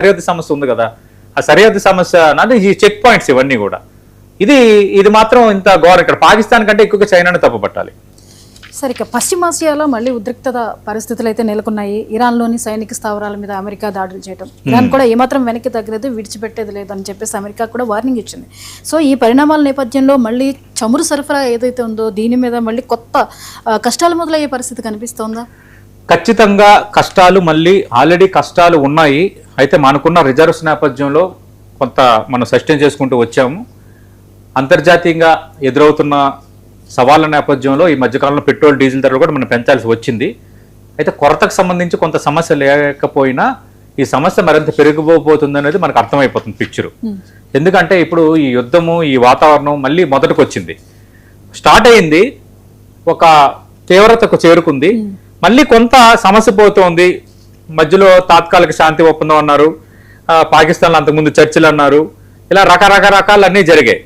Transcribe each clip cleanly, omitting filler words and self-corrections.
సరిహద్దు సమస్య ఉంది కదా, ఆ సరిహద్దు సమస్య అంటే ఈ చెక్ పాయింట్స్ ఇవన్నీ కూడా ఇది మాత్రం ఇంత ఘోరం. ఇక్కడ పాకిస్తాన్ కంటే ఎక్కువగా చైనాను తప్పుపట్టాలి. సరే, ఇక పశ్చిమాసియాలో మళ్ళీ ఉద్రిక్తత పరిస్థితులు అయితే నెలకొన్నాయి. ఇరాన్లోని సైనిక స్థావరాల మీద అమెరికా దాడులు చేయడం, ఇరాన్ కూడా ఏమాత్రం వెనక్కి తగ్గలేదు, విడిచిపెట్టేది లేదు అని చెప్పేసి అమెరికా కూడా వార్నింగ్ ఇచ్చింది. సో ఈ పరిణామాల నేపథ్యంలో మళ్ళీ చమురు సరఫరా ఏదైతే ఉందో దీని మీద మళ్ళీ కొత్త కష్టాలు మొదలయ్యే పరిస్థితి కనిపిస్తోందా? ఖచ్చితంగా కష్టాలు, మళ్ళీ ఆల్రెడీ కష్టాలు ఉన్నాయి. అయితే మనకున్న రిజర్వ్స్ నేపథ్యంలో కొంత మనం సస్టైన్ చేసుకుంటూ వచ్చాము. అంతర్జాతీయంగా ఎదురవుతున్న సవాళ్ళ నేపథ్యంలో ఈ మధ్యకాలంలో పెట్రోల్ డీజిల్ ధరలు కూడా మనం పెంచాల్సి వచ్చింది. అయితే కొరతకు సంబంధించి కొంత సమస్య లేకపోయినా ఈ సమస్య మరింత పెరిగిపోతుంది అనేది మనకు అర్థమైపోతుంది పిక్చరు. ఎందుకంటే ఇప్పుడు ఈ యుద్ధము, ఈ వాతావరణం మళ్ళీ మొదటికి వచ్చింది, స్టార్ట్ అయింది, ఒక తీవ్రతకు చేరుకుంది, మళ్ళీ కొంత సమస్య పోతోంది. మధ్యలో తాత్కాలిక శాంతి ఒప్పందం అన్నారు, పాకిస్తాన్లో అంతకుముందు చర్చలు అన్నారు, ఇలా రకరకాలు అన్నీ జరిగాయి.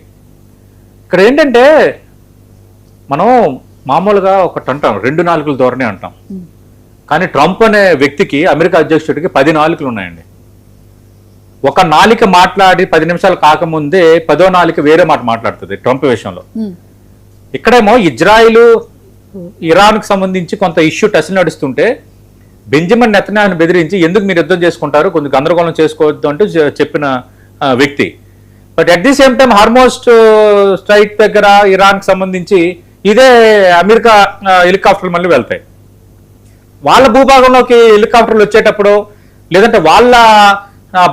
ఇక్కడ ఏంటంటే మనం మామూలుగా ఒకటి అంటాం, 2 నాలుకల ధోరణి అంటాం. కానీ ట్రంప్ అనే వ్యక్తికి, అమెరికా అధ్యక్షుడికి 10 నాలుకలు ఉన్నాయండి. ఒక నాలిక మాట్లాడి 10 నిమిషాలు కాకముందే 10వ నాలిక వేరే మాట మాట్లాడుతుంది ట్రంప్ విషయంలో. ఇక్కడేమో ఇజ్రాయిల్ ఇరాన్కి సంబంధించి కొంత ఇష్యూ టచ్ నడుస్తుంటే బెంజమిన్ నెతన్యాహును బెదిరించి ఎందుకు మీరు యుద్ధం చేసుకుంటారు, కొంచెం గందరగోళం చేసుకోవద్దు అంటూ చెప్పిన వ్యక్తి. But at the same time Hormuz straight దగ్గర ఇరాన్కి సంబంధించి ఇదే అమెరికా హెలికాప్టర్లు మళ్ళీ వెళ్తాయి. వాళ్ళ భూభాగంలోకి హెలికాప్టర్లు వచ్చేటప్పుడు, లేదంటే వాళ్ళ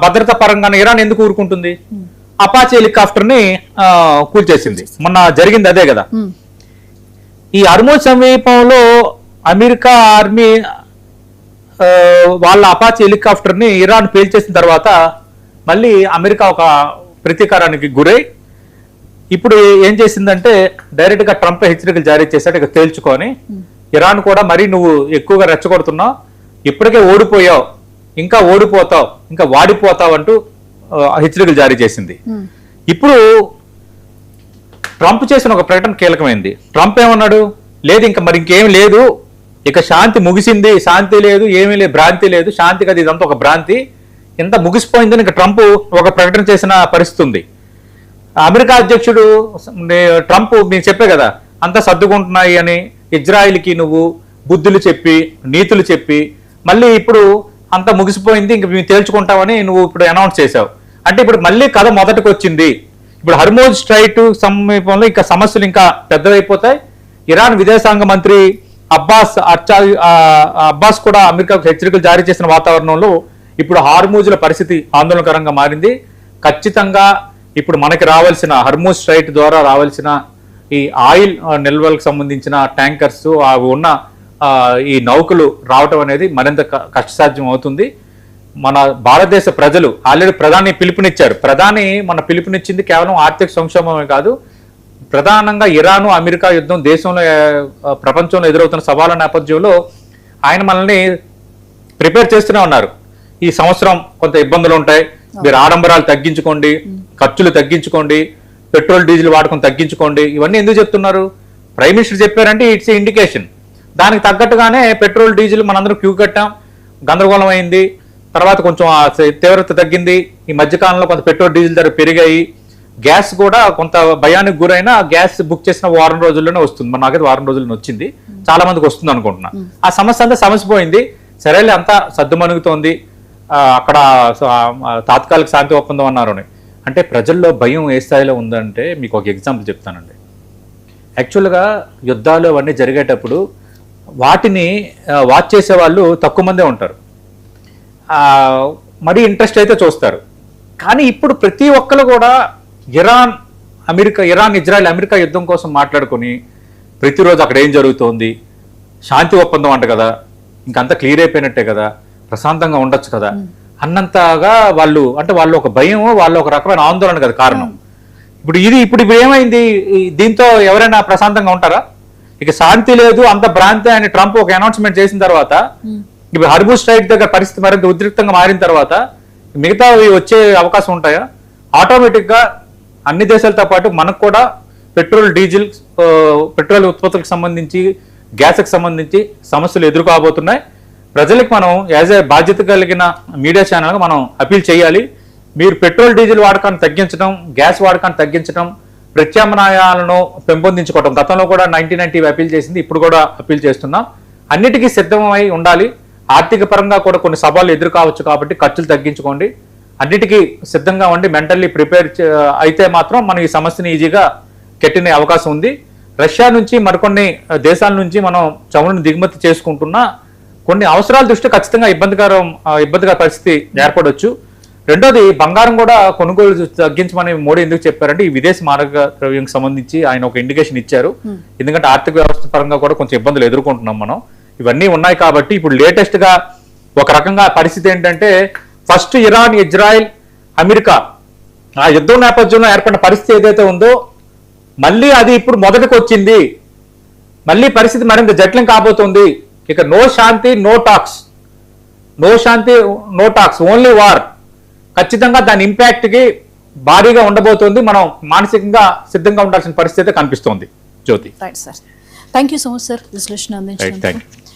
భద్రత పరంగా ఇరాన్ ఎందుకు ఊరుకుంటుంది? అపాచీ హెలికాప్టర్ని కూల్చేసింది, మొన్న జరిగింది అదే కదా. ఈ హార్మోజ్ సమీపంలో అమెరికా ఆర్మీ వాళ్ళ అపాచీ హెలికాప్టర్ని ఇరాన్ పేల్చేసిన తర్వాత మళ్ళీ అమెరికా ఒక ప్రతీకారానికి గురై ఇప్పుడు ఏం చేసిందంటే డైరెక్ట్గా ట్రంప్ హెచ్చరికలు జారీ చేశాడు, ఇక తేల్చుకొని ఇరాన్ కూడా మరి నువ్వు ఎక్కువగా రెచ్చగొడుతున్నావు, ఇప్పటికే ఓడిపోయావు, ఇంకా ఓడిపోతావు, ఇంకా వాడిపోతావు అంటూ హెచ్చరికలు జారీ చేసింది. ఇప్పుడు ట్రంప్ చేసిన ఒక ప్రకటన కీలకమైంది. ట్రంప్ ఏమన్నాడు, లేదు ఇంకా మరి ఇంకేం లేదు, ఇక శాంతి ముగిసింది, శాంతి లేదు, ఏమీ లేదు, భ్రాంతి లేదు, శాంతి కదా ఇదంతా ఒక భ్రాంతి, ఇంత ముగిసిపోయిందని ఇక ట్రంప్ ఒక ప్రకటన చేసిన పరిస్థితి ఉంది. అమెరికా అధ్యక్షుడు ట్రంప్ నేను చెప్పే కదా అంతా సర్దుకుంటున్నాయి అని ఇజ్రాయిల్కి నువ్వు బుద్ధులు చెప్పి, నీతులు చెప్పి, మళ్ళీ ఇప్పుడు అంతా ముగిసిపోయింది ఇంక మేము తేల్చుకుంటామని నువ్వు ఇప్పుడు అనౌన్స్ చేశావు. అంటే ఇప్పుడు మళ్ళీ కథ మొదటికి వచ్చింది. ఇప్పుడు హార్మోజ్ స్ట్రైట్ సమీపంలో ఇంకా సమస్యలు ఇంకా పెద్దవైపోతాయి. ఇరాన్ విదేశాంగ మంత్రి అబ్బాస్ కూడా అమెరికాకు హెచ్చరికలు జారీ చేసిన వాతావరణంలో ఇప్పుడు హార్మూజ్ల పరిస్థితి ఆందోళనకరంగా మారింది. ఖచ్చితంగా ఇప్పుడు మనకి రావాల్సిన హార్మూజ్ స్ట్రైట్ ద్వారా రావాల్సిన ఈ ఆయిల్ నిల్వలకు సంబంధించిన ట్యాంకర్స్, అవి ఉన్న ఈ నౌకలు రావటం అనేది మరింత కష్టసాధ్యం అవుతుంది. మన భారతదేశ ప్రజలు ఆల్రెడీ ప్రధాని పిలుపునిచ్చారు. ప్రధాని మన పిలుపునిచ్చింది కేవలం ఆర్థిక సంక్షోభమే కాదు, ప్రధానంగా ఇరాను అమెరికా యుద్ధం దేశంలో ప్రపంచంలో ఎదురవుతున్న సవాళ్ళ నేపథ్యంలో ఆయన మనల్ని ప్రిపేర్ చేస్తూనే ఉన్నారు. ఈ సంవత్సరం కొంత ఇబ్బందులు ఉంటాయి, మీరు ఆడంబరాలు తగ్గించుకోండి, ఖర్చులు తగ్గించుకోండి, పెట్రోల్ డీజిల్ వాడకం తగ్గించుకోండి. ఇవన్నీ ఎందుకు చెప్తున్నారు? ప్రైమ్ మినిస్టర్ చెప్పారంటే ఇట్స్ ఇండికేషన్. దానికి తగ్గట్టుగానే పెట్రోల్ డీజిల్ మనందరం క్యూ కట్టాం, గందరగోళం అయింది, తర్వాత కొంచెం తీవ్రత తగ్గింది. ఈ మధ్యకాలంలో కొంత పెట్రోల్ డీజిల్ ధర పెరిగాయి. గ్యాస్ కూడా కొంత భయానికి గురైనా గ్యాస్ బుక్ చేసిన వారం రోజుల్లోనే వస్తుంది. మన నాకైతే వారం రోజుల్లోనే వచ్చింది, చాలా మందికి వస్తుంది అనుకుంటున్నా. ఆ సమస్య అంతా సమసిపోయింది, సరేలే అంతా సర్దుమణుగుతోంది, అక్కడ తాత్కాలిక శాంతి ఒప్పందం అన్నారు. అంటే ప్రజల్లో భయం ఏ స్థాయిలో ఉందంటే మీకు ఒక ఎగ్జాంపుల్ చెప్తానండి. యాక్చువల్గా యుద్ధాలు అవన్నీ జరిగేటప్పుడు వాటిని వాచ్ చేసే వాళ్ళు తక్కువ మందే ఉంటారు, మరీ ఇంట్రెస్ట్ అయితే చూస్తారు. కానీ ఇప్పుడు ప్రతి ఒక్కరు కూడా ఇరాన్ ఇజ్రాయెల్ అమెరికా యుద్ధం కోసం మాట్లాడుకొని ప్రతిరోజు అక్కడ ఏం జరుగుతోంది, శాంతి ఒప్పందం అంట కదా, ఇంకంతా క్లియర్ అయిపోయినట్టే కదా, ప్రశాంతంగా ఉండొచ్చు కదా అన్నంతగా వాళ్ళు ఒక భయం, వాళ్ళు ఒక రకమైన ఆందోళన కదా కారణం. ఇప్పుడు ఏమైంది, దీంతో ఎవరైనా ప్రశాంతంగా ఉంటారా? ఇక శాంతి లేదు, అంత భ్రాంతి అని ట్రంప్ ఒక అనౌన్స్మెంట్ చేసిన తర్వాత ఇప్పుడు హార్మూజ్ స్ట్రైట్ దగ్గర పరిస్థితి మరింత ఉద్రిక్తంగా మారిన తర్వాత మిగతా వచ్చే అవకాశం ఉంటాయా? ఆటోమేటిక్గా అన్ని దేశాలతో పాటు మనకు కూడా పెట్రోల్ ఉత్పత్తులకు సంబంధించి, గ్యాస్కి సంబంధించి సమస్యలు ఎదుర్కోబోతున్నాయి. ప్రజలకు మనం యాజ్ ఏ బాధ్యత కలిగిన మీడియా ఛానల్గా మనం అపీల్ చేయాలి. మీరు పెట్రోల్ డీజిల్ వాడకాన్ని తగ్గించడం, గ్యాస్ వాడకాన్ని తగ్గించడం, ప్రత్యామ్నాయాలను పెంపొందించుకోవడం. గతంలో కూడా 1990 అపీల్ చేసింది, ఇప్పుడు కూడా అపీల్ చేస్తున్నాం. అన్నిటికీ సిద్ధమై ఉండాలి. ఆర్థిక పరంగా కూడా కొన్ని సవాళ్ళు ఎదురు కావచ్చు కాబట్టి ఖర్చులు తగ్గించుకోండి. అన్నిటికీ సిద్ధంగా ఉండి మెంటల్లీ ప్రిపేర్ అయితే మాత్రం మనం ఈ సమస్యని ఈజీగా కెట్టినే అవకాశం ఉంది. రష్యా నుంచి మరికొన్ని దేశాల నుంచి మనం చమురును దిగుమతి చేసుకుంటున్నా కొన్ని అవసరాల దృష్ట్యా ఖచ్చితంగా ఇబ్బందికర పరిస్థితి ఏర్పడవచ్చు. రెండోది, బంగారం కూడా కొనుగోలు తగ్గించమని మోడీ ఎందుకు చెప్పారంటే ఈ విదేశీ మారక ద్రవ్యంకి సంబంధించి ఆయన ఒక ఇండికేషన్ ఇచ్చారు. ఎందుకంటే ఆర్థిక వ్యవస్థ పరంగా కూడా కొంచెం ఇబ్బందులు ఎదుర్కొంటున్నాం మనం. ఇవన్నీ ఉన్నాయి కాబట్టి ఇప్పుడు లేటెస్ట్ గా ఒక రకంగా పరిస్థితి ఏంటంటే ఫస్ట్ ఇరాన్, ఇజ్రాయెల్, అమెరికా ఆ యుద్ధం నేపథ్యంలో ఏర్పడిన పరిస్థితి ఏదైతే ఉందో మళ్ళీ అది ఇప్పుడు మొదటికి వచ్చింది. మళ్ళీ పరిస్థితి మరింత జటిలం కాబోతుంది. ఇక నో శాంతి నో టాక్స్, నో శాంతి నో టాక్స్, ఓన్లీ వార్. ఖచ్చితంగా దాని ఇంపాక్ట్ కి భారీగా ఉండబోతోంది. మనం మానసికంగా సిద్ధంగా ఉండాల్సిన పరిస్థితి కనిపిస్తోంది. Jyothi, right sir, thank you so much sir విశ్లేషణ అందించినందుకు. Thank you.